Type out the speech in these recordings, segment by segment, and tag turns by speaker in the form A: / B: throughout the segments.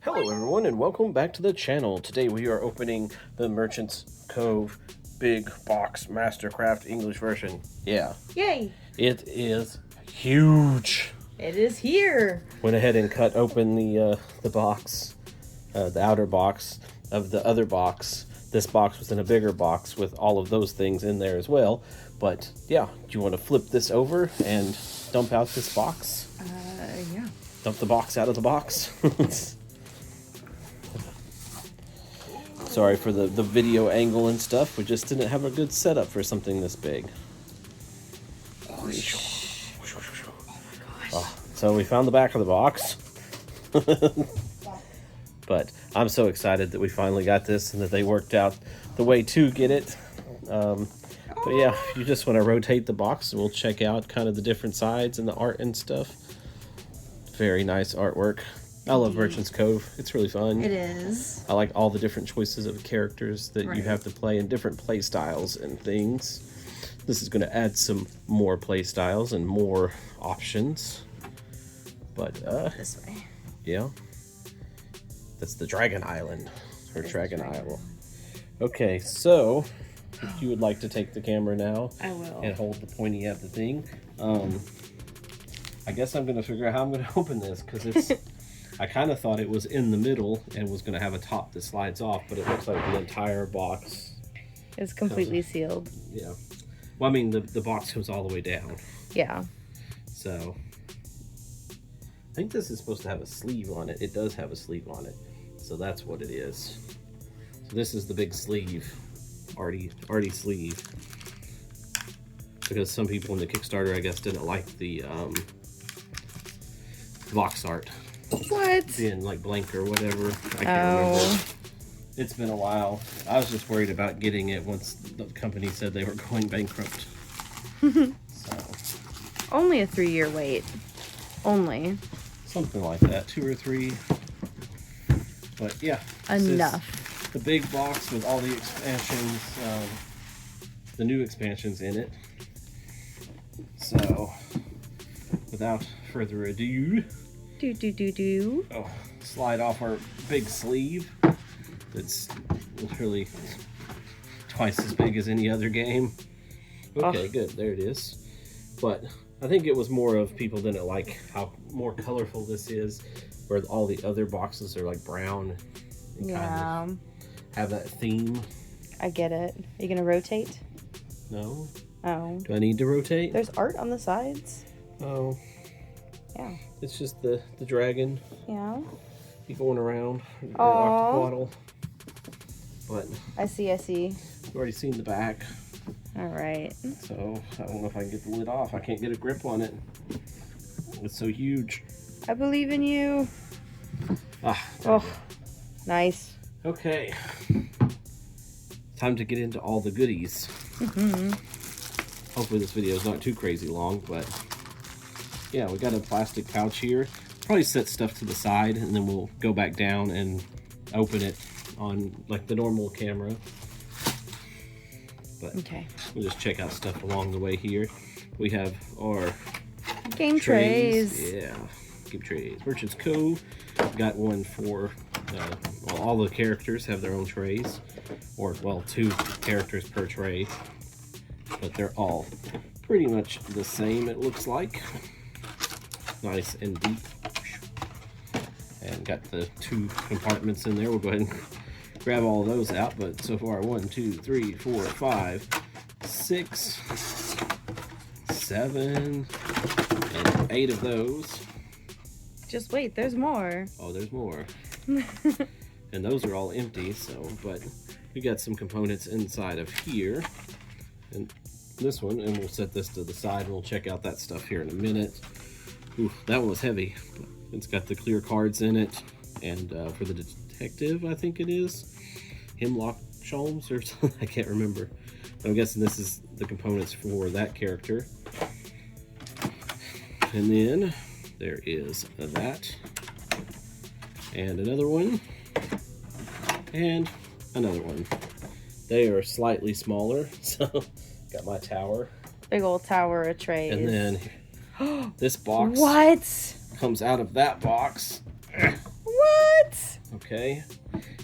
A: Hello everyone and welcome back to the channel. Today we are opening the Merchant's Cove Big Box Mastercraft English version. Yeah.
B: Yay!
A: It is huge.
B: It is here.
A: Went ahead and cut open the box, the outer box of the other box. This box was in a bigger box with all of those things in there as well. But yeah, do you want to flip this over and dump out this box?
B: Yeah.
A: Dump the box out of the box. Sorry for the video angle and stuff. We just didn't have a good setup for something this big. Oh, so we found the back of the box. But I'm so excited that we finally got this and that they worked out the way to get it. But yeah, if you just want to rotate the box, we'll check out kind of the different sides and the art and stuff. Very nice artwork. I love Merchant's Cove. It's really fun.
B: It is.
A: I like all the different choices of characters that you have to play and different play styles and things. This is going to add some more play styles and more options. But
B: This way.
A: yeah, that's the Dragon Island or Dragon Isle. Okay, so if you would like to take the camera now,
B: I will.
A: and hold the pointy at the thing. I guess I'm going to figure out how I'm going to open this because it's. I kind of thought it was in the middle and was going to have a top that slides off, but it looks like the entire box.
B: It's completely sealed.
A: Yeah. Well, I mean, the box goes all the way down.
B: Yeah.
A: So, I think this is supposed to have a sleeve on it. It does have a sleeve on it. So that's what it is. So this is the big sleeve. Arty sleeve. Because some people in the Kickstarter, I guess, didn't like the box art.
B: What?
A: Being like blank or whatever. I can't remember. It's been a while. I was just worried about getting it once the company said they were going bankrupt. So
B: Only a 3-year wait. Only.
A: something like that, 2 or 3. But yeah,
B: Enough.
A: The big box with all the expansions, the new expansions in it. So without further ado. Oh, slide off our big sleeve. That's literally twice as big as any other game. Okay, good. There it is. But I think it was more of people didn't like how more colorful this is, where all the other boxes are like brown and kind of have that theme.
B: I get it. Are you going to rotate?
A: No?
B: Oh.
A: Do I need to rotate?
B: There's art on the sides.
A: Oh.
B: Yeah.
A: It's just the dragon.
B: Yeah.
A: He going around.
B: Aww.
A: Octopottle. But
B: I see.
A: you've already seen the back.
B: Alright.
A: So I don't know if I can get the lid off. I can't get a grip on it. It's so huge.
B: I believe in you.
A: Oh,
B: Nice.
A: okay. Time to get into all the goodies. Hopefully this video is not too crazy long, but yeah, we got a plastic pouch here. Probably set stuff to the side and then we'll go back down and open it on like the normal camera. But
B: Okay.
A: we'll just check out stuff along the way here. We have our
B: Game trays.
A: Yeah, game trays. Merchant's Cove. Got one for, well, all the characters have their own trays. Or, well, 2 characters per tray. But they're all pretty much the same, it looks like. Nice and deep. And got the 2 compartments in there. We'll go ahead and grab all of those out. But so far, 1, 2, 3, 4, 5, 6, 7, and 8 of those.
B: Just wait, there's more.
A: Oh, there's more. And those are all empty, so, but we got some components inside of here. And this one, and we'll set this to the side and we'll check out that stuff here in a minute. Ooh, that one was heavy. It's got the clear cards in it, and for the detective, I think it is, Hemlock Sholmes or something, I can't remember. But I'm guessing this is the components for that character. And then there is that, and another one, and another one. They are slightly smaller, so got my tower.
B: Big old tower of trays.
A: And then this box
B: what?
A: comes out of that box.
B: What?
A: Okay,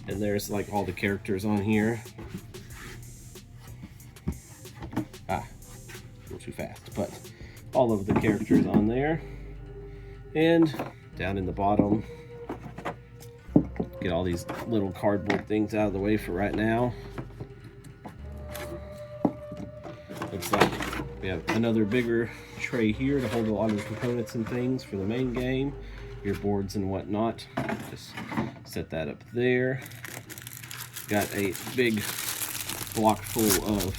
A: and there's like all the characters on here. A little too fast, but all of the characters on there. And down in the bottom, get all these little cardboard things out of the way for right now. Looks like we have another bigger tray here to hold a lot of the components and things for the main game, your boards and whatnot. Just set that up there. Got a big block full of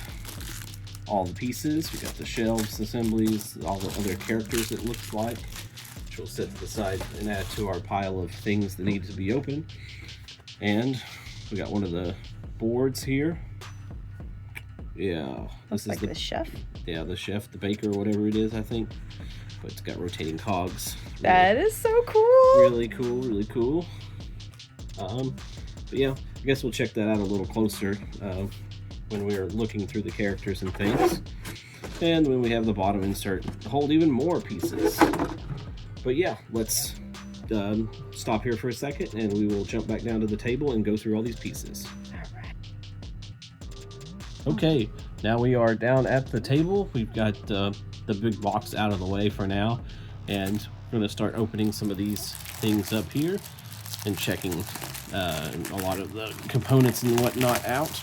A: all the pieces. We got the shelves, assemblies, all the other characters, it looks like, which we'll set to the side and add to our pile of things that need to be opened. And we got one of the boards here. Yeah,
B: Looks like the chef.
A: Yeah, the chef, the baker, whatever it is, I think. But it's got rotating cogs.
B: That is so cool.
A: Really cool, really cool. But yeah, I guess we'll check that out a little closer when we're looking through the characters and things. And when we have the bottom insert to hold even more pieces. But yeah, let's stop here for a second and we will jump back down to the table and go through all these pieces. Okay, now we are down at the table. We've got the big box out of the way for now, and we're going to start opening some of these things up here and checking a lot of the components and whatnot out.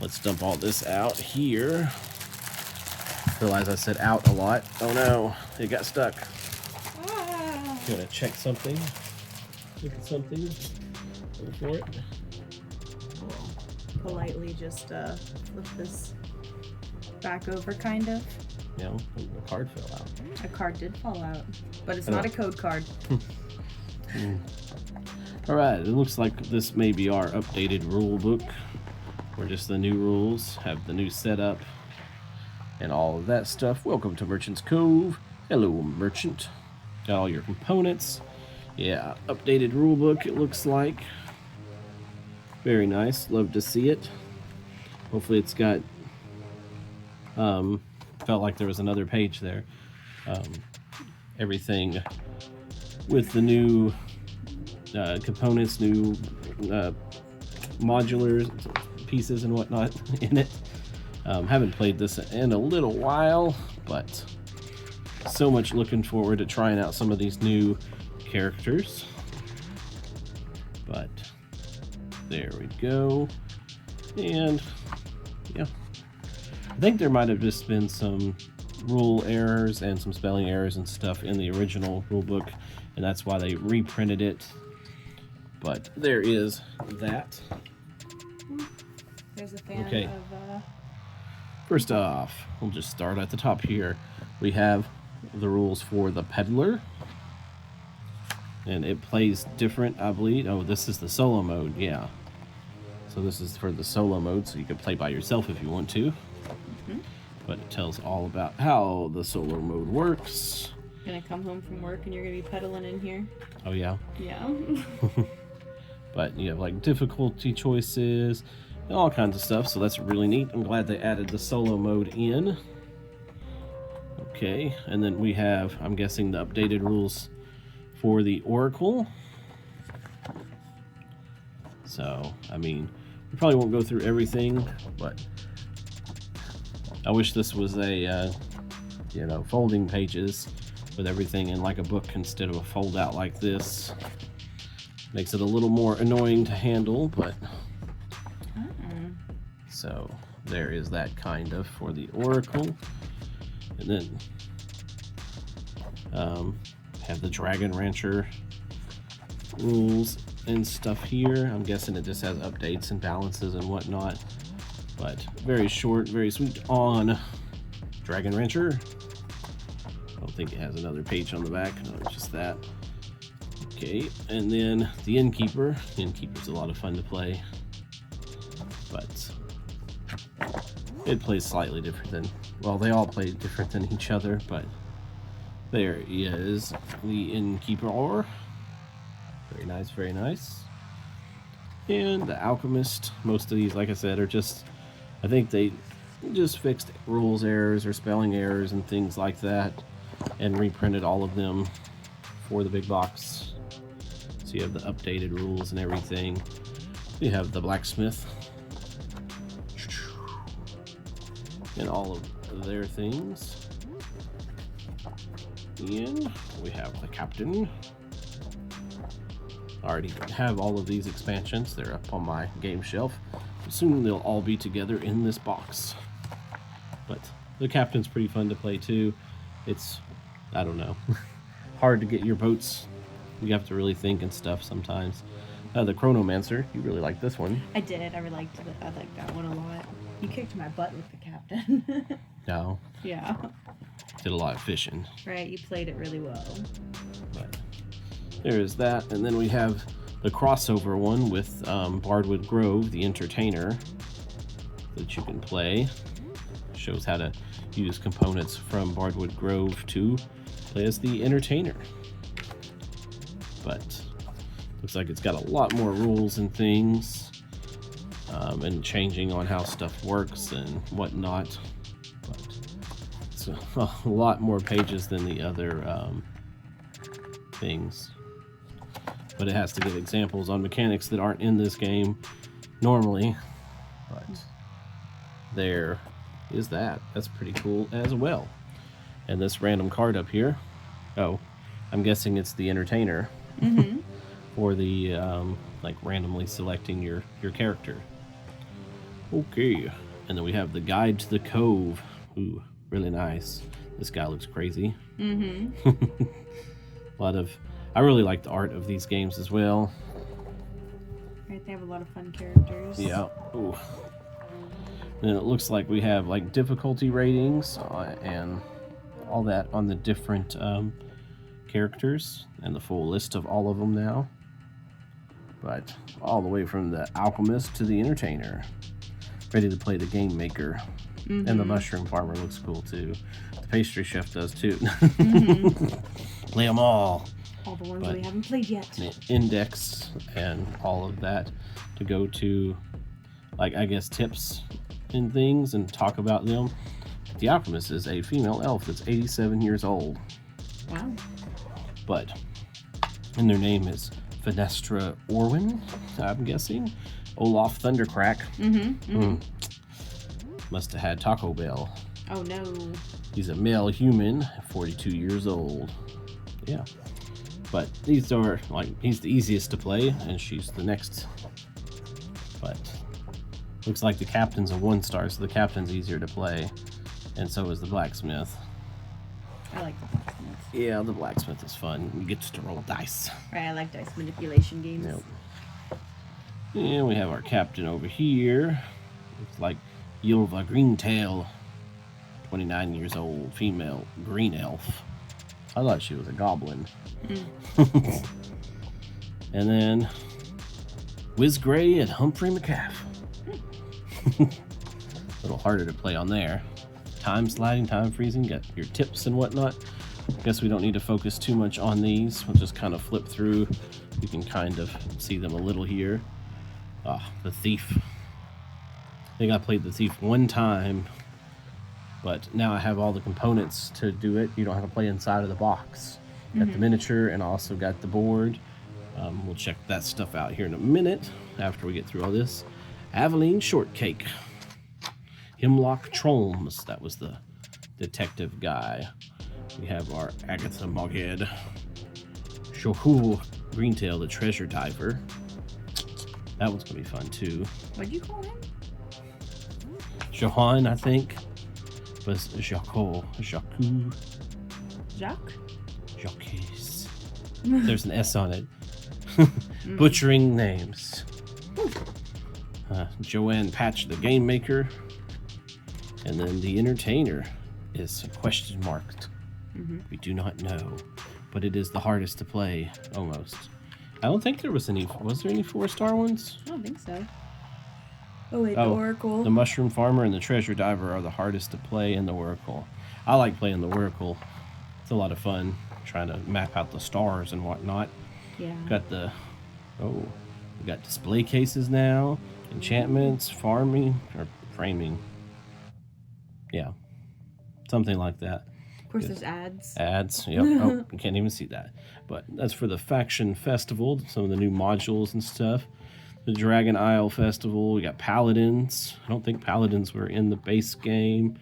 A: Let's dump all this out here. Realize I said out a lot. Oh no, it got stuck. Gonna check something. Look at something. Go for it.
B: Politely just flip this back over, kind of.
A: No, the card fell out.
B: A card did fall out, but it's not a code card.
A: Alright, it looks like this may be our updated rule book, where just the new rules have the new setup and all of that stuff. Welcome to Merchant's Cove. Hello, merchant. Got all your components. Yeah, updated rule book, it looks like. Very nice. Love to see it. Hopefully it's got felt like there was another page there. Everything with the new components, new modular pieces and whatnot in it. Haven't played this in a little while, but so much looking forward to trying out some of these new characters. But there we go. And yeah, I think there might have just been some rule errors and some spelling errors and stuff in the original rule book, and that's why they reprinted it. But there is that.
B: There's a fan
A: Okay.
B: of
A: First off, we'll just start at the top here. We have the rules for the peddler, and it plays different, I believe. Oh, this is the solo mode, yeah. So this is for the solo mode, so you can play by yourself if you want to. But it tells all about how the solo mode works.
B: Gonna come home from work and you're gonna be pedaling in here.
A: Oh yeah.
B: Yeah.
A: But you have like difficulty choices and all kinds of stuff, so that's really neat. I'm glad they added the solo mode in. Okay, and then we have, I'm guessing, the updated rules for the Oracle. So, I mean, we probably won't go through everything, but I wish this was a, you know, folding pages with everything in like a book instead of a fold out like this. Makes it a little more annoying to handle, but so there is that kind of for the Oracle. And then have the Dragon Rancher rules and stuff here. I'm guessing it just has updates and balances and whatnot, but very short, very sweet on Dragon Rancher. I don't think it has another page on the back. No, it's just that. Okay, and then the Innkeeper. The Innkeeper's a lot of fun to play, but it plays slightly different than, well, they all play different than each other, but there is the Innkeeper. Very nice, very nice. And the Alchemist. Most of these, like I said, are just, I think they just fixed rules errors or spelling errors and things like that and reprinted all of them for the big box. So you have the updated rules and everything. You have the blacksmith and all of their things. And we have the captain. I already have all of these expansions. They're up on my game shelf. Soon they'll all be together in this box. But the captain's pretty fun to play too. It's, I don't know, hard to get your boats. You have to really think and stuff sometimes. The Chronomancer, you really like this one.
B: I did. I liked that one a lot. You kicked my butt with the captain.
A: No.
B: Yeah.
A: Did a lot of fishing.
B: Right, you played it really well.
A: But there is that, and then we have the crossover one with Bardwood Grove, the Entertainer, that you can play. Shows how to use components from Bardwood Grove to play as the Entertainer. But looks like it's got a lot more rules and things, and changing on how stuff works and whatnot. But it's a lot more pages than the other things. But it has to give examples on mechanics that aren't in this game normally. But there is that. That's pretty cool as well. And this random card up here, oh, I'm guessing it's the Entertainer.
B: Mm-hmm.
A: For the like randomly selecting your character. Okay, and then we have the Guide to the Cove. Ooh, really nice. This guy looks crazy.
B: Mm-hmm.
A: I really like the art of these games as well.
B: Right, they have a lot of fun characters.
A: Yeah. Ooh. And it looks like we have like difficulty ratings and all that on the different characters, and the full list of all of them now. But all the way from the Alchemist to the Entertainer. Ready to play the Game Maker.
B: Mm-hmm.
A: And the Mushroom Farmer looks cool too. The Pastry Chef does too.
B: Mm-hmm.
A: Play them all.
B: All the ones we haven't played yet.
A: The index and all of that to go to, like, I guess, tips and things and talk about them. The Alchemist is a female elf that's 87 years old.
B: Wow.
A: And their name is Fenestra Orwin, I'm guessing. Olaf Thundercrack.
B: Mm-hmm. Mm-hmm.
A: Must have had Taco Bell.
B: Oh no.
A: He's a male human, 42 years old. Yeah. But these are, like, he's the easiest to play, and she's the next. But looks like the captain's a 1-star, so the captain's easier to play. And so is the blacksmith.
B: I like the blacksmith.
A: Yeah, the blacksmith is fun. You get to roll dice.
B: Right, I like dice manipulation games.
A: Yep. And we have our captain over here. Looks like Ylva Greentail, 29 years old, female green elf. I thought she was a goblin.
B: Mm.
A: And then Wiz Gray and Humphrey McCaff. A little harder to play on there. Time sliding, time freezing, got your tips and whatnot. Guess we don't need to focus too much on these. We'll just kind of flip through. You can kind of see them a little here. The Thief. I think I played the Thief one time, but now I have all the components to do it. You don't have to play inside of the box. Got the miniature and also got the board. We'll check that stuff out here in a minute after we get through all this. Aveline Shortcake. Hemlock Trolms. That was the detective guy. We have our Agatha Moghead. Shohu Greentail, the treasure diver. That one's gonna be fun too.
B: What'd you call him?
A: Johan, I think. But it's Jaco.
B: Jacques?
A: Jacques. There's an S on it. Butchering names. Joanne Patch, the game maker. And then the Entertainer is question marked. We do not know, but it is the hardest to play, almost. I don't think there was any. Was there any 4-star ones?
B: I don't think so. Oh wait, the Oracle.
A: The Mushroom Farmer and the Treasure Diver are the hardest to play in the Oracle. I like playing the Oracle. It's a lot of fun trying to map out the stars and whatnot.
B: Yeah.
A: Got the we got display cases now, enchantments, farming or framing. Yeah, something like that.
B: course, there's ads.
A: Ads, yep. Oh, you can't even see that. But that's for the Faction Festival, some of the new modules and stuff. The Dragon Isle Festival, we got Paladins. I don't think Paladins were in the base game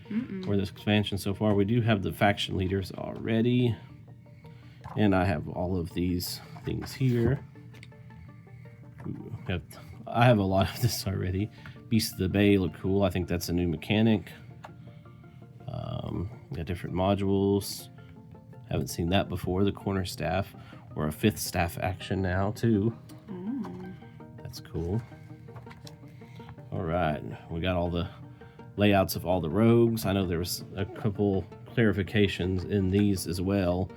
A: or this expansion so far. We do have the faction leaders already. And I have all of these things here. Ooh, I have a lot of this already. Beasts of the Bay look cool. I think that's a new mechanic. Got different modules. Haven't seen that before. The corner staff, or a 5th staff action now too. That's cool. All right, we got all the layouts of all the rogues. I know there was a couple clarifications in these as well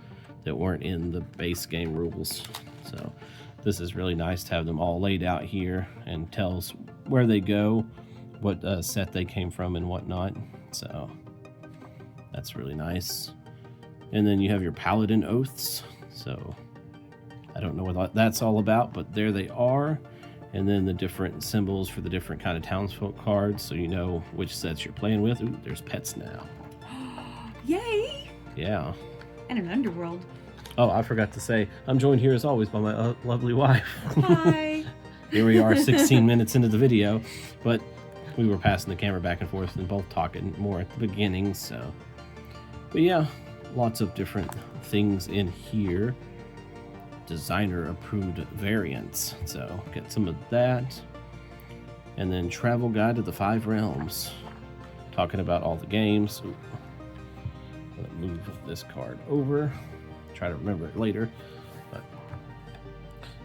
A: that weren't in the base game rules. So this is really nice to have them all laid out here and tells where they go, what set they came from and whatnot. So that's really nice. And then you have your Paladin Oaths. So I don't know what that's all about, but there they are. And then the different symbols for the different kind of townsfolk cards, so you know which sets you're playing with. Ooh, there's pets now.
B: Yay!
A: Yeah.
B: And an underworld.
A: Oh, I forgot to say, I'm joined here as always by my lovely wife.
B: Hi!
A: Here we are 16 minutes into the video, but we were passing the camera back and forth and both talking more at the beginning, so. But yeah, lots of different things in here. Designer approved variants, so get some of that. And then Travel Guide to the 5 Realms, talking about all the games. Ooh. I'm gonna move this card over, try to remember it later. But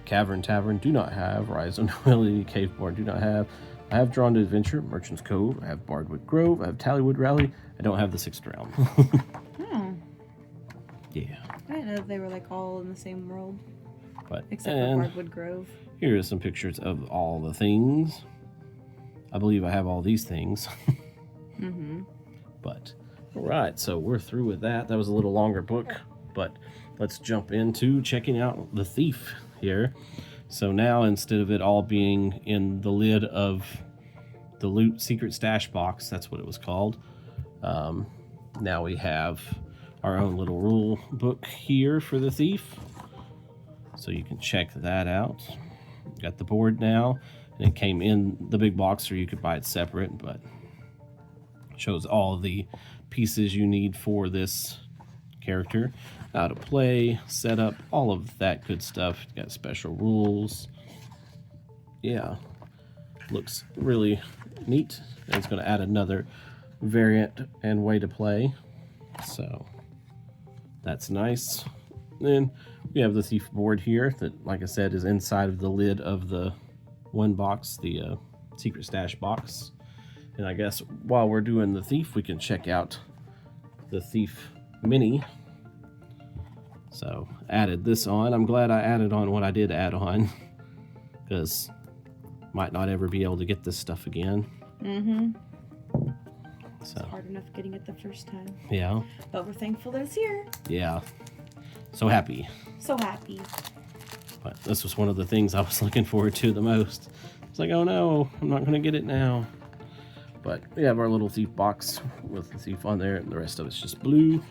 A: Cavern Tavern do not have. Rise of Nobility, Caveborn do not have. I have Drawn to Adventure, Merchant's Cove, I have Bardwood Grove, I have Tallywood Rally. I don't have the 6th realm. Yeah.
B: I didn't know they were like all in the same world.
A: But
B: Except for Bardwood Grove.
A: Here are some pictures of all the things. I believe I have all these things. But all right, so we're through with that. That was a little longer book, but let's jump into checking out the Thief here. So now, instead of it all being in the lid of the Loot Secret Stash box, that's what it was called, now we have our own little rule book here for the Thief. So you can check that out. Got the board now, and it came in the big box, or you could buy it separate, but it shows all the pieces you need for this character, how to play, setup, all of that good stuff. Got special rules. Yeah, looks really neat. And it's going to add another variant and way to play, so that's nice. Then we have the Thief board here that, like I said, is inside of the lid of the one box, the Secret Stash box. And I guess while we're doing the Thief, we can check out the Thief Mini. So added this on. I'm glad I added on what I did add on, because might not ever be able to get this stuff again. So
B: It's hard enough getting it the first time.
A: yeah.
B: But we're thankful that it's here.
A: Yeah. So happy.
B: So happy.
A: But this was one of the things I was looking forward to the most. It's like, oh no, I'm not going to get it now. But we have our little Thief box with the Thief on there, and the rest of it's just blue.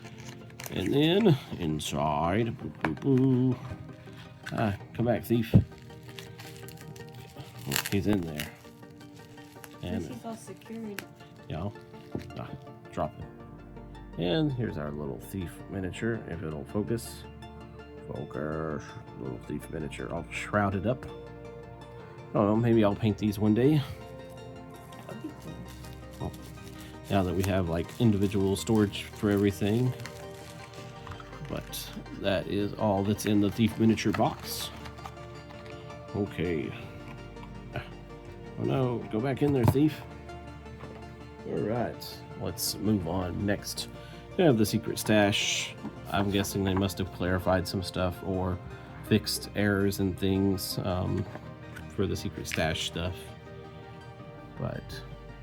A: And then inside, come back, Thief. Oh, he's in there. And
B: He's all secured.
A: yeah, drop it. And here's our little Thief miniature, if it'll focus. Focus. Little Thief miniature all shrouded up. I don't know, maybe I'll paint these one day. Oh, now that we have like individual storage for everything. But that is all that's in the Thief miniature box. Okay. Oh no, go back in there, Thief. Alright, let's move on. Next, we have the Secret Stash. I'm guessing they must have clarified some stuff or fixed errors and things for the Secret Stash stuff. But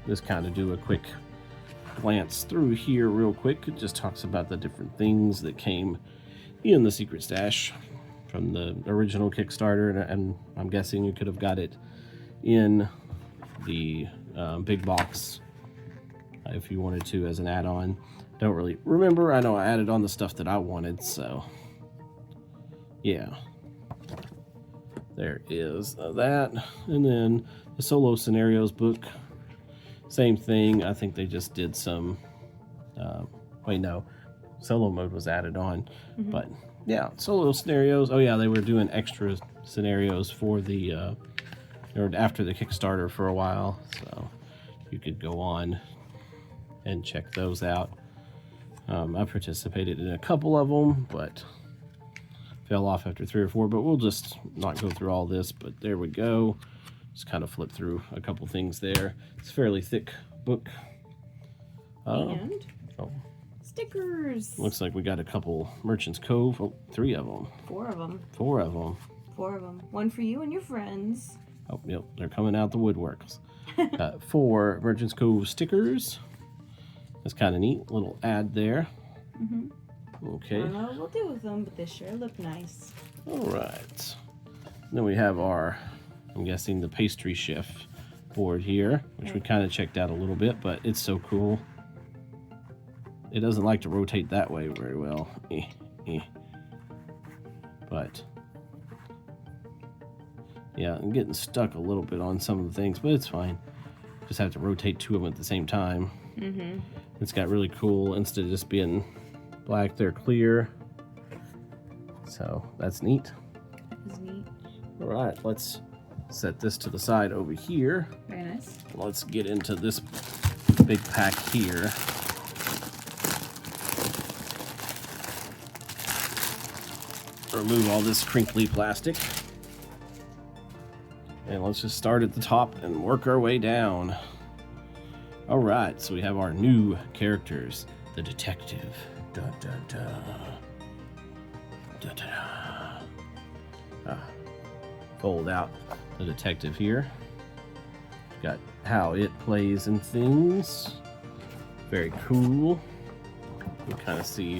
A: just kind of do a quick glance through here real quick. It just talks about the different things that came in the Secret Stash from the original Kickstarter, and I'm guessing you could have got it in the big box if you wanted to as an add-on. don't really remember. I know I added on the stuff that I wanted, so yeah. There is that. And then the solo scenarios book, same thing. I think they just did some, wait, no, solo mode was added on, but yeah, solo scenarios. Oh yeah, they were doing extra scenarios for the, or after the Kickstarter for a while, so you could go on and check those out. I participated in a couple of them, but fell off after 3 or 4, but we'll just not go through all this. But there we go. Just kind of flip through a couple things there. It's a fairly thick book.
B: And stickers.
A: Looks like we got a couple Merchant's Cove. Oh, 3 of them.
B: 4 of them.
A: 4 of them.
B: 4 of them. One for you and your friends.
A: Oh, yep, they're coming out the woodworks. 4 Merchant's Cove stickers. That's kind of neat. Little ad there. Okay.
B: I don't know what we'll do with them, but they sure look nice.
A: All right. Then we have our, I'm guessing, the pastry chef board here, which we kind of checked out a little bit, but it's so cool. It doesn't like to rotate that way very well. But yeah, I'm getting stuck a little bit on some of the things, but it's fine. Just have to rotate 2 of them at the same time. It's got really cool, instead of just being black, they're clear. So that's neat.
B: That is neat.
A: All right, let's set this to the side over here.
B: Very nice.
A: Let's get into this big pack here. Remove all this crinkly plastic. And let's just start at the top and work our way down. All right, so we have our new characters. The detective. Dun, dun, dun. Dun, dun. Fold out the detective here. Got how it plays and things. Very cool. You kind of see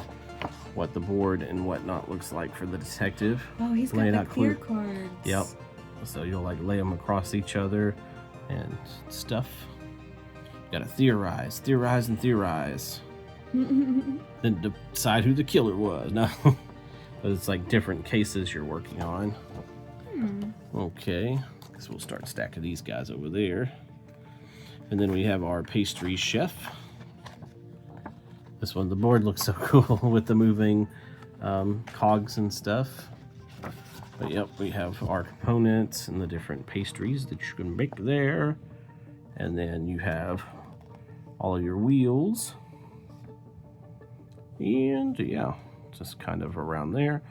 A: what the board and whatnot looks like for the detective.
B: Oh, he's got the clear cards.
A: Yep. So you'll like lay them across each other and stuff. Gotta theorize, theorize, and theorize. Then decide who the killer was. No, but it's like different cases you're working on. Okay, guess we'll start stacking these guys over there. And then we have our pastry chef. This one, the board looks so cool with the moving cogs and stuff. But yep, we have our components and the different pastries that you can make there. And then you have all of your wheels. And yeah, just kind of around there.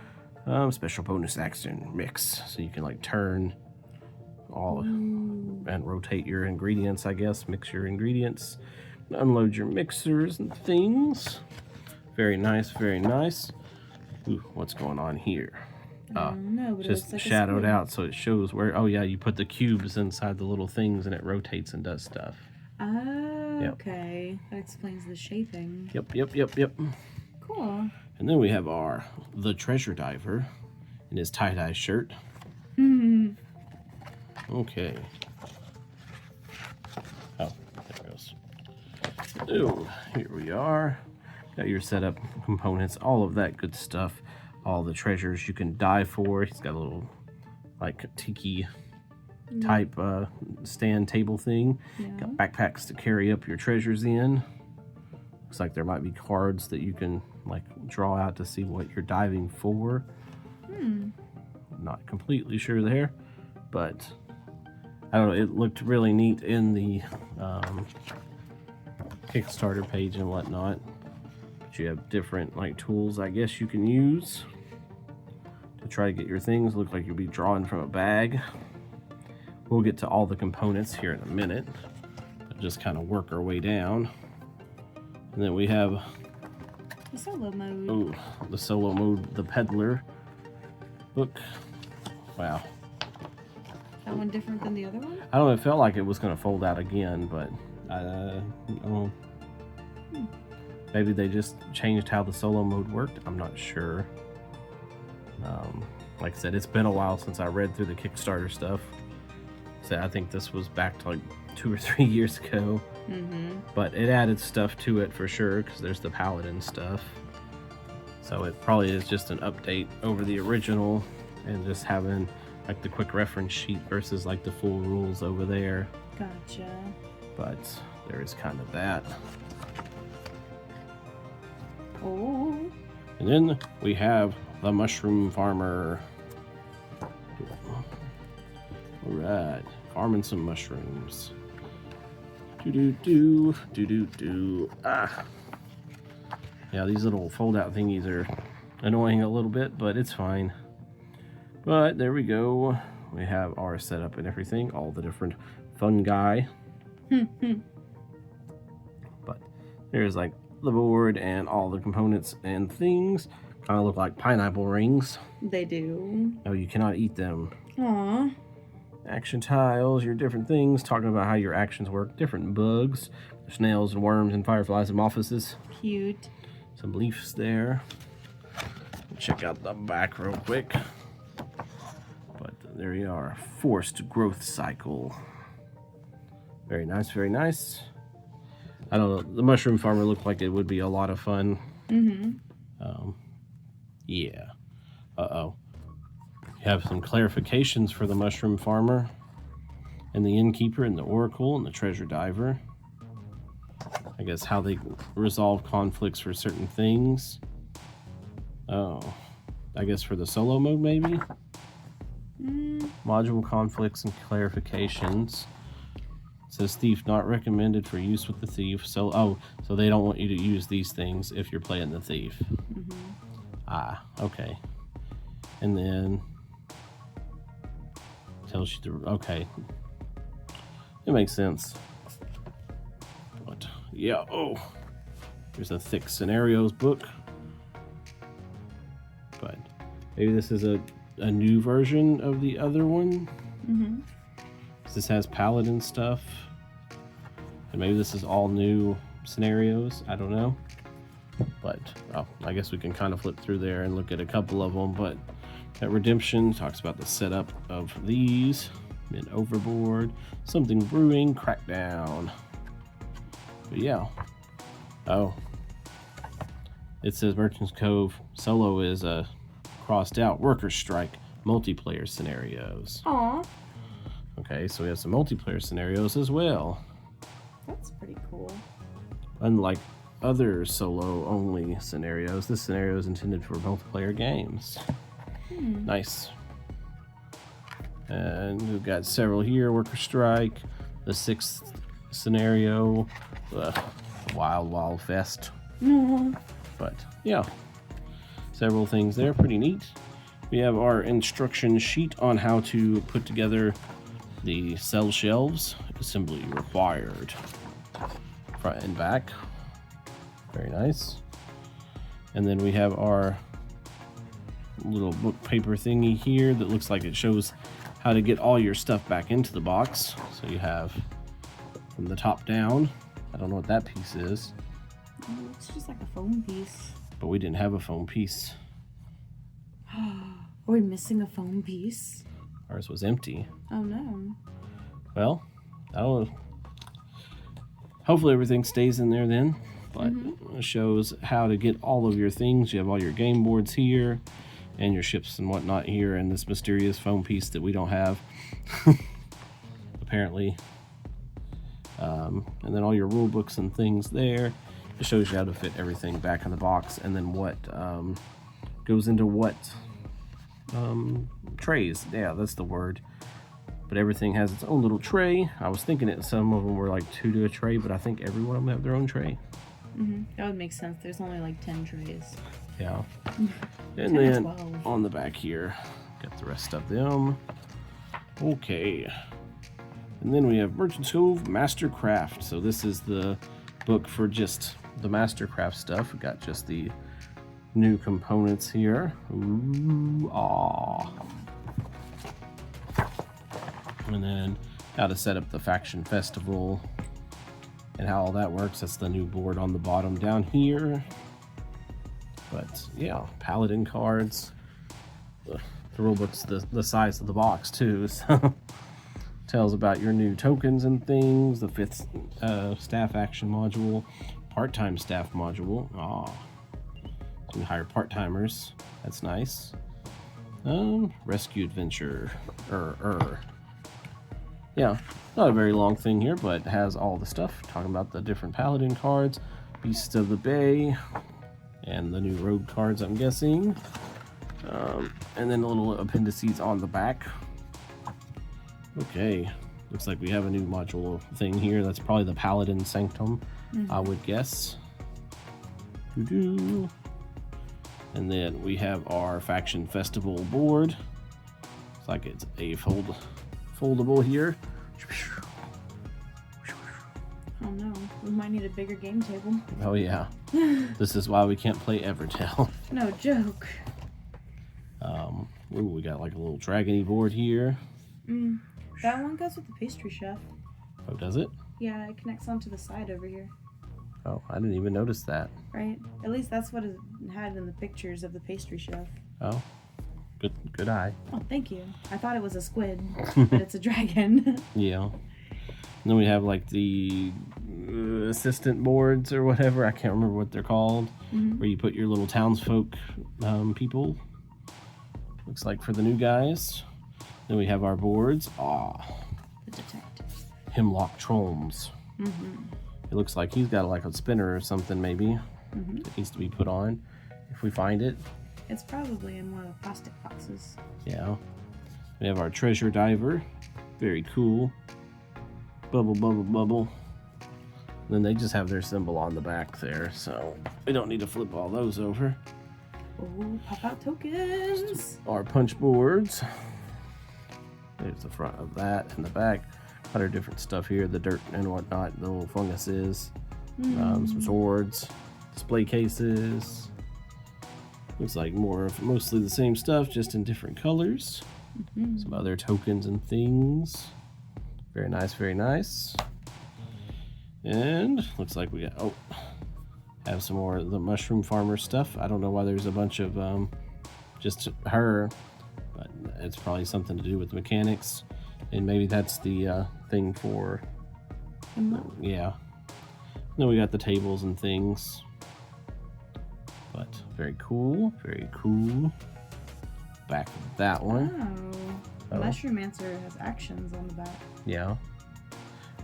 A: Special bonus action mix. So you can like turn all and rotate your ingredients, I guess. Mix your ingredients. Unload your mixers and things. Very nice, very nice. Ooh, what's going on here?
B: No, but
A: just
B: like
A: shadowed out so it shows where, oh yeah, you put the cubes inside the little things and it rotates and does stuff.
B: Yep. Okay. That explains the shaping.
A: Yep.
B: Cool.
A: And then we have the treasure diver in his tie-dye shirt. Okay. Oh, there it goes. Oh, here we are. Got your setup components, all of that good stuff. All the treasures you can dive for. He's got a little like tiki type stand table thing. Got backpacks to carry up your treasures in. Looks like there might be cards that you can like draw out to see what you're diving for. Not completely sure there, but I don't know, it looked really neat in the Kickstarter page and whatnot. But you have different like tools I guess you can use to try to get your things. Look like you'll be drawing from a bag. We'll get to all the components here in a minute, but just kind of work our way down. And then we have
B: the solo mode.
A: Oh, the solo mode, the peddler book. Wow.
B: That one different than the other one?
A: I don't know, it felt like it was going to fold out again, but I don't know. Maybe they just changed how the solo mode worked. I'm not sure. Like I said, it's been a while since I read through the Kickstarter stuff. So I think this was back to like 2 or 3 years ago. But it added stuff to it for sure, because there's the paladin stuff. So it probably is just an update over the original, and just having like the quick reference sheet versus like the full rules over there.
B: Gotcha.
A: But there is kind of that.
B: Oh.
A: And then we have the Mushroom Farmer. Alright, farming some mushrooms. Do. Ah. Yeah, these little fold-out thingies are annoying a little bit, but it's fine. But there we go. We have our setup and everything, all the different fungi. But there's like the board and all the components and things. Kind of look like pineapple rings.
B: They do.
A: No, you cannot eat them.
B: Aw.
A: Action tiles, your different things, talking about how your actions work. Different bugs, snails and worms and fireflies and moffuses.
B: Cute.
A: Some leaves there. Check out the back real quick. But there you are, forced growth cycle. Very nice, very nice. I don't know, the Mushroom Farmer looked like it would be a lot of fun. Yeah. Uh-oh. You have some clarifications for the Mushroom Farmer and the Innkeeper and the Oracle and the Treasure Diver. I guess how they resolve conflicts for certain things. Oh, I guess for the solo mode maybe? Module conflicts and clarifications. It says thief not recommended for use with the thief. So they don't want you to use these things if you're playing the thief. Ah, okay. And then tells you to, okay. It makes sense. But yeah, oh, there's a thick scenarios book. But maybe this is a new version of the other one. This has paladin stuff. And maybe this is all new scenarios. I don't know. But I guess we can kind of flip through there and look at a couple of them. But that Redemption talks about the setup of these. Then Overboard, Something Brewing, Crackdown. But yeah. Oh. It says Merchant's Cove solo is crossed out. Worker Strike, multiplayer scenarios.
B: Aw.
A: Okay, so we have some multiplayer scenarios as well.
B: That's pretty cool.
A: Unlike other solo-only scenarios, this scenario is intended for multiplayer games. Nice. And we've got several here. Worker Strike, the 6th scenario, Wild Fest. But yeah, several things there, pretty neat. We have our instruction sheet on how to put together the cell shelves. Assembly required. Front and back. Very nice. And then we have our little book paper thingy here that looks like it shows how to get all your stuff back into the box. So you have from the top down. I don't know what that piece is.
B: Oh, it's just like a foam piece.
A: But we didn't have a foam piece.
B: Are we missing a foam piece?
A: Ours was empty.
B: Oh no.
A: Well, I don't know. Hopefully everything stays in there then. But it shows how to get all of your things. You have all your game boards here and your ships and whatnot here, and this mysterious foam piece that we don't have apparently. And then all your rule books and things there. It shows you how to fit everything back in the box, and then what goes into what trays. Yeah, that's the word. But everything has its own little tray. I was thinking that some of them were like 2 to a tray, but I think every one of them have their own tray.
B: That would make sense. There's only like 10 trays.
A: Yeah.
B: 10
A: And
B: or
A: then
B: 12.
A: on the back here, got the rest of them. Okay. And then we have Merchant's Cove Mastercraft. So this is the book for just the Mastercraft stuff. We got just the new components here. Ooh, ah. And then how to set up the faction festival and how all that works. That's the new board on the bottom down here. But yeah, paladin cards. The rulebook's the size of the box too, so Tells about your new tokens and things. The 5th staff action module, part-time staff module. Ah, you can hire part-timers. That's nice. Rescue adventure. Yeah, not a very long thing here, but has all the stuff talking about the different paladin cards, Beasts of the Bay, and the new rogue cards, I'm guessing. And then a little appendices on the back. Okay, looks like we have a new module thing here. That's probably the Paladin Sanctum, I would guess. Doo-doo. And then we have our Faction Festival board. Looks like it's a foldable here.
B: Oh no, we might need a bigger game table.
A: Oh yeah, this is why we can't play Evertell.
B: No joke.
A: Ooh, we got like a little dragony board here.
B: That one goes with the pastry chef.
A: Oh, does it?
B: Yeah, it connects onto the side over here.
A: Oh, I didn't even notice that.
B: Right? At least that's what it had in the pictures of the pastry chef.
A: Oh, good eye.
B: Oh, thank you. I thought it was a squid, but it's a dragon.
A: Yeah. And then we have like the assistant boards or whatever. I can't remember what they're called. Where you put your little townsfolk people. Looks like for the new guys. Then we have our boards.
B: The detective.
A: Hemlock Tromes. It looks like he's got like a spinner or something maybe. That needs to be put on if we find it.
B: It's probably in one of the plastic boxes.
A: Yeah. We have our treasure diver. Very cool. Bubble, bubble, bubble. And then they just have their symbol on the back there, so we don't need to flip all those over.
B: Oh, pop out tokens.
A: Our punch boards. There's the front of that and the back. A lot of different stuff here, the dirt and whatnot, the little funguses, some swords, display cases. Looks like mostly the same stuff, just in different colors. Some other tokens and things. Very nice, very nice. And looks like we got, have some more of the mushroom farmer stuff. I don't know why there's a bunch of just her, but it's probably something to do with mechanics. And maybe that's the thing for, yeah. Then we got the tables and things. But very cool, very cool. Back of that one.
B: Oh, Mushroom-mancer has actions on the back.
A: Yeah.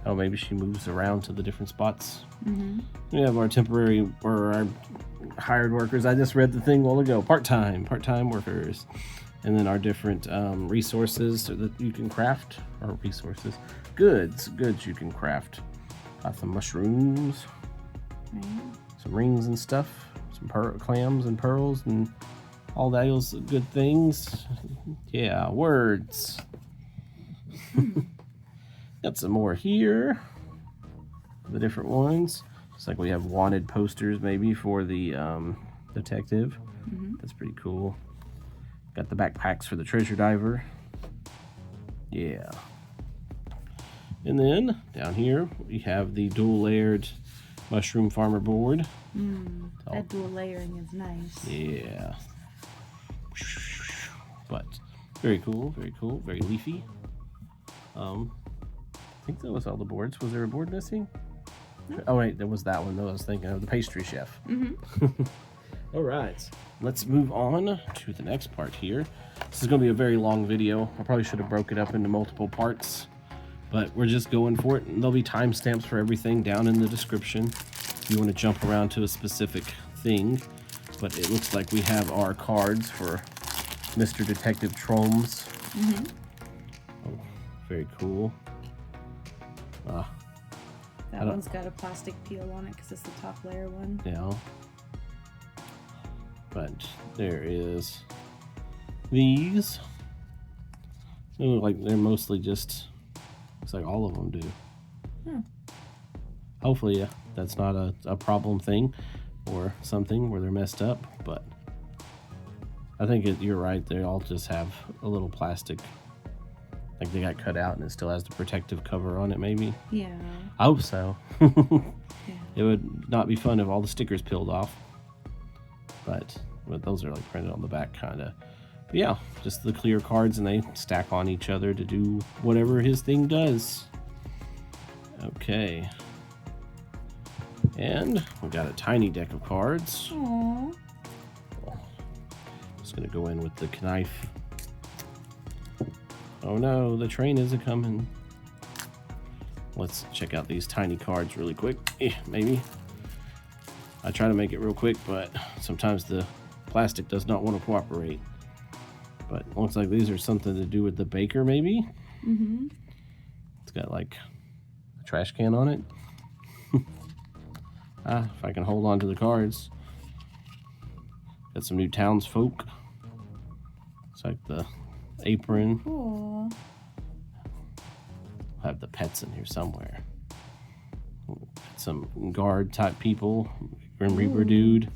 A: Oh, maybe she moves around to the different spots. We have our temporary or our hired workers. I just read the thing a while ago. Part-time workers. And then our different resources that you can craft. Or resources. Goods you can craft. Got some mushrooms.
B: Right.
A: Some rings and stuff. Some clams and pearls and all those good things. Yeah, words. Got some more here. The different ones. Looks like we have wanted posters maybe for the detective. That's pretty cool. Got the backpacks for the treasure diver. Yeah. And then down here we have the dual layered mushroom farmer board.
B: That dual layering is nice.
A: Yeah. But very cool, very leafy. I think that was all the boards. Was there a board missing? No. Oh wait, there was that one though. I was thinking of the pastry chef. All right, let's move on to the next part here. This is going to be a very long video. I probably should have broke it up into multiple parts, but we're just going for it. And there'll be timestamps for everything down in the description if you want to jump around to a specific thing. But it looks like we have our cards for Mr. Detective Tromes. Oh, very cool.
B: That one's got a plastic peel on it because it's the top layer one.
A: Yeah. But there is these. They look like they're mostly just, looks like all of them do. Hopefully that's not a problem thing or something where they're messed up, but I think you're right. They all just have a little plastic, like they got cut out and it still has the protective cover on it maybe.
B: Yeah.
A: I hope so. It would not be fun if all the stickers peeled off. But those are like printed on the back kind of. Yeah, just the clear cards, and they stack on each other to do whatever his thing does. Okay. And we got a tiny deck of cards.
B: Aww.
A: Just gonna go in with the knife. Oh no, the train isn't coming. Let's check out these tiny cards really quick. Maybe. I try to make it real quick, but sometimes the plastic does not want to cooperate. But it looks like these are something to do with the baker, maybe?
B: Mm-hmm.
A: It's got like a trash can on it. If I can hold on to the cards. Got some new townsfolk. It's like the apron.
B: Cool.
A: I'll have the pets in here somewhere. Some guard type people. Grim Reaper dude.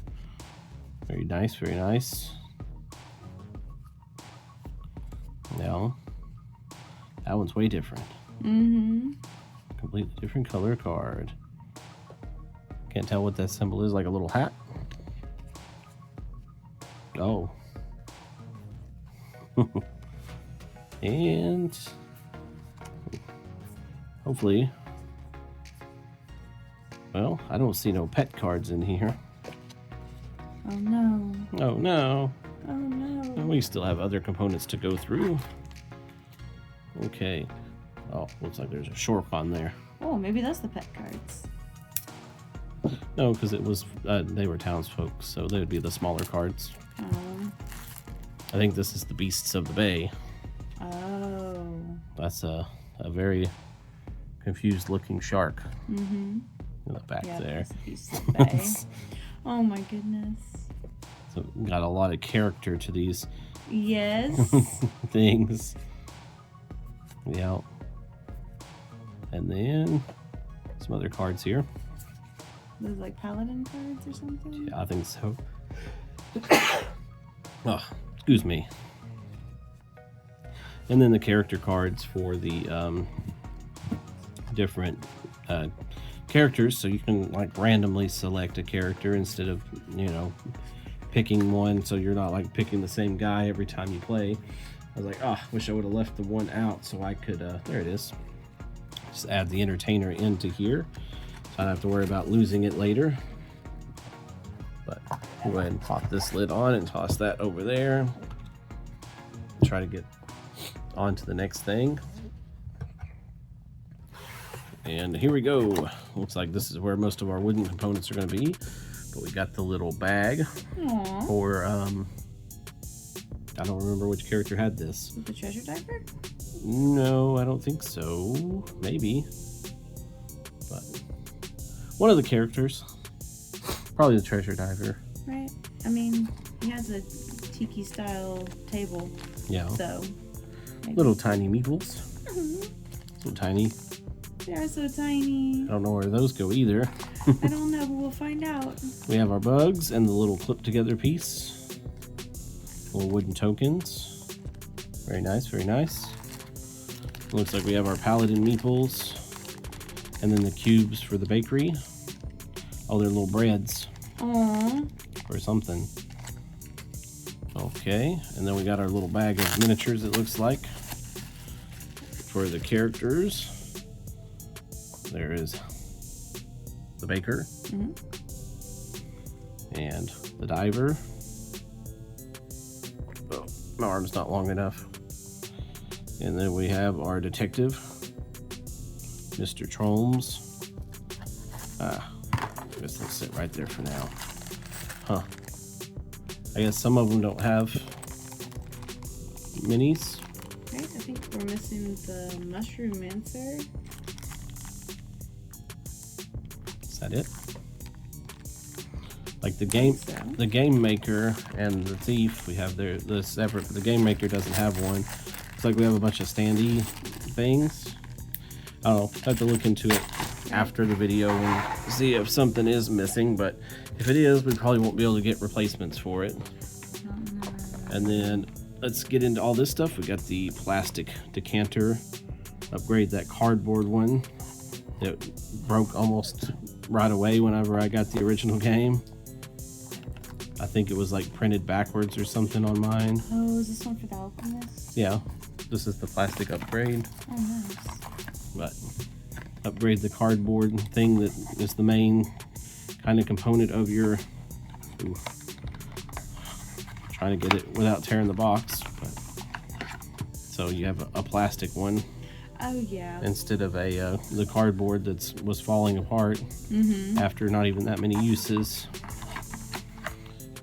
A: Very nice, very nice. Now, that one's way different.
B: Mm-hmm.
A: Completely different color card. Can't tell what that symbol is, like a little hat. Oh. And hopefully, well, I don't see no pet cards in here.
B: Oh no.
A: Oh no.
B: Oh no.
A: We still have other components to go through. Okay. Oh, looks like there's a shorp on there.
B: Oh, maybe that's the pet cards.
A: No, because it was they were townsfolk, so they would be the smaller cards. I think this is the Beasts of the Bay.
B: Oh.
A: That's a very confused looking shark.
B: Mm-hmm.
A: In the back there.
B: Beasts of the Bay. Oh my goodness.
A: So got a lot of character to these
B: Yes.
A: things. Yeah. And then some other cards here.
B: Those like paladin cards or something?
A: Yeah, I think so. Oh, excuse me. And then the character cards for the different characters, so you can like randomly select a character instead of, you know, picking one, so you're not like picking the same guy every time you play. I was like, oh, wish I would have left the one out so I could, there it is. Just add the entertainer into here, so I don't have to worry about losing it later. But we'll go ahead and pop this lid on and toss that over there. Try to get on to the next thing. And here we go. Looks like this is where most of our wooden components are going to be. But we got the little bag.
B: Aww.
A: For, I don't remember which character had this.
B: With the treasure diver?
A: No, I don't think so. Maybe. But one of the characters. Probably the treasure diver.
B: Right. I mean, he has a tiki style table.
A: Yeah.
B: So. Maybe.
A: Little tiny meeples. So tiny.
B: They're so tiny.
A: I don't know where those go either.
B: I don't know, but we'll find out.
A: We have our bugs and the little clip together piece. Little wooden tokens. Very nice, very nice. Looks like we have our paladin meeples. And then the cubes for the bakery. Oh, they're little breads.
B: Aww.
A: Or something. Okay, and then we got our little bag of miniatures, it looks like, for the characters. There is the baker.
B: Mm-hmm.
A: And the diver. Oh, my arm's not long enough. And then we have our detective, Mr. Trolms. I guess they'll sit right there for now. Huh. I guess some of them don't have minis.
B: Right, I think we're missing the mushroom mancer.
A: Is that it? Like the game,
B: So.
A: the game maker and the thief, we have the separate. But the game maker doesn't have one. It's like we have a bunch of standee things. I don't know. I have to look into it after the video and see if something is missing. But if it is, we probably won't be able to get replacements for it. And then let's get into all this stuff. We got the plastic decanter. Upgrade that cardboard one. It broke almost right away whenever I got the original game. I think it was like printed backwards or something on mine.
B: Oh, is this one for the alchemist?
A: Yeah, this is the plastic upgrade.
B: Oh, nice.
A: But upgrade the cardboard thing that is the main kind of component of your... Ooh, trying to get it without tearing the box. But, so you have a plastic one.
B: Oh, yeah.
A: Instead of the cardboard that was falling apart after not even that many uses.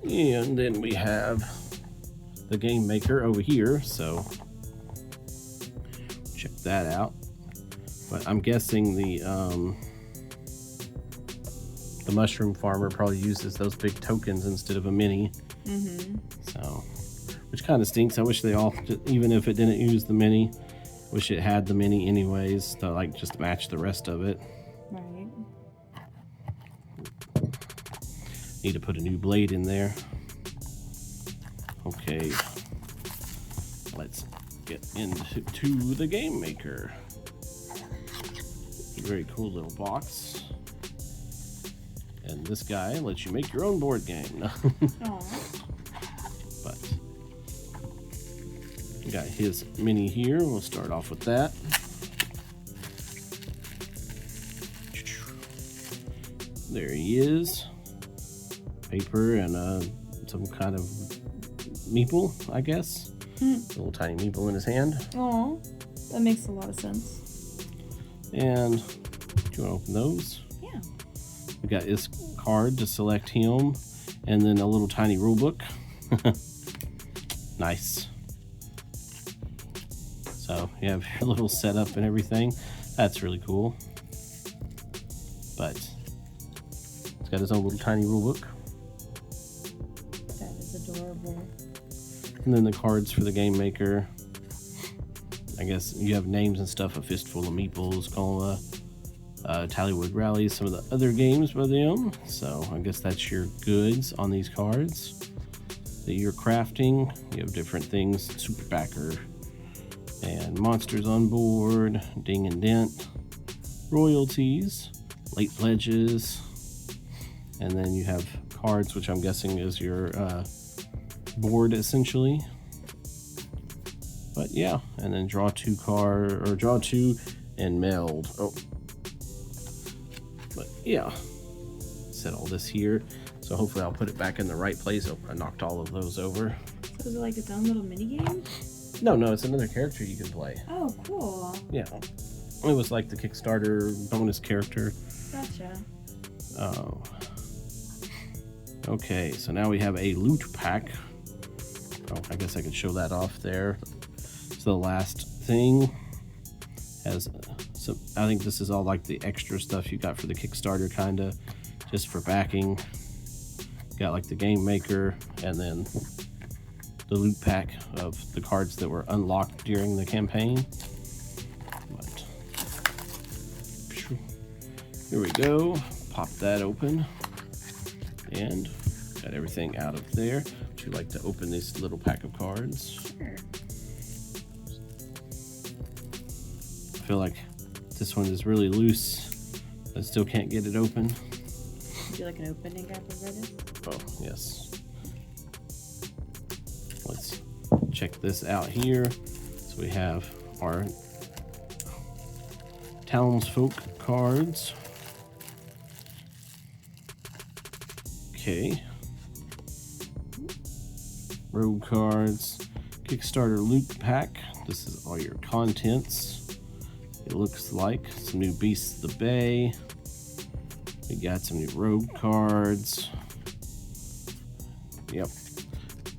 A: And then we have the game maker over here, so check that out. But I'm guessing the mushroom farmer probably uses those big tokens instead of a mini. So, which kind of stinks. I wish they all, even if it didn't use the mini, wish it had the mini anyways to like just match the rest of it.
B: Right.
A: Need to put a new blade in there. Okay, let's get into the game maker. Very cool little box. And this guy lets you make your own board game. But we got his mini here. We'll start off with that. There he is. Paper and some kind of meeple, I guess. A little tiny meeple in his hand.
B: Oh, that makes a lot of sense.
A: And do you want to open those?
B: Yeah.
A: We got his card to select him, and then a little tiny rule book. Nice. So you have your little setup and everything. That's really cool. But it's got his own little tiny rule book.
B: That is adorable.
A: And then the cards for the game maker. I guess you have names and stuff, a fistful of meeples, Coma, Tallywood Rally, some of the other games by them. So I guess that's your goods on these cards that you're crafting. You have different things, super backer and monsters on board, ding and dent, royalties, late pledges, and then you have cards, which I'm guessing is your board essentially. But yeah, and then draw two and meld. Oh, but yeah, set all this here. So hopefully I'll put it back in the right place. Oh, I knocked all of those over.
B: So is it like its own little mini game?
A: No, it's another character you can play.
B: Oh, cool.
A: Yeah, it was like the Kickstarter bonus character.
B: Gotcha.
A: Oh. Okay, so now we have a loot pack. Oh, I guess I could show that off there. So the last thing has some, I think this is all like the extra stuff you got for the Kickstarter, kind of just for backing. Got like the game maker and then the loot pack of the cards that were unlocked during the campaign. But here we go. Pop that open and got everything out of there. Would you like to open this little pack of cards?
B: Sure.
A: I feel like this one is really loose. I still can't get it open.
B: Would you like an opening apparatus?
A: Oh, yes. Let's check this out here. So we have our townsfolk cards. Okay. Rogue cards. Kickstarter loot pack. This is all your contents. It looks like some new Beasts of the Bay. We got some new rogue cards. Yep,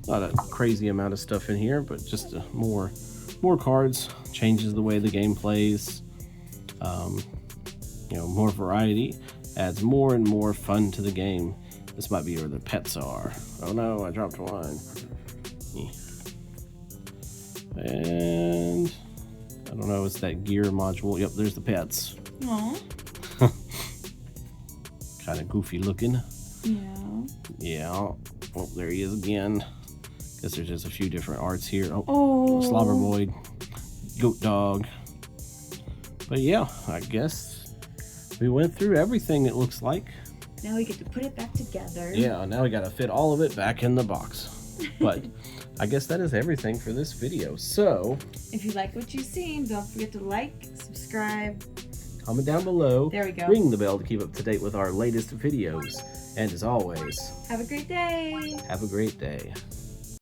A: not a crazy amount of stuff in here, but just more cards. Changes the way the game plays. More variety adds more and more fun to the game. This might be where the pets are. Oh no, I dropped one. And I don't know, it's that gear module. Yep, there's the pets.
B: Aww.
A: Kind of goofy looking.
B: Yeah.
A: Yeah. Oh, there he is again. Guess there's just a few different arts here.
B: Oh.
A: Slobber Boy, Goat Dog. But yeah, I guess we went through everything, it looks like.
B: Now we get to put it back together.
A: Yeah, now we gotta fit all of it back in the box. But I guess that is everything for this video. So,
B: if you like what you've seen, don't forget to like, subscribe.
A: comment down below.
B: There we go.
A: Ring the bell to keep up to date with our latest videos. And as always,
B: Have a great day.
A: have a great day.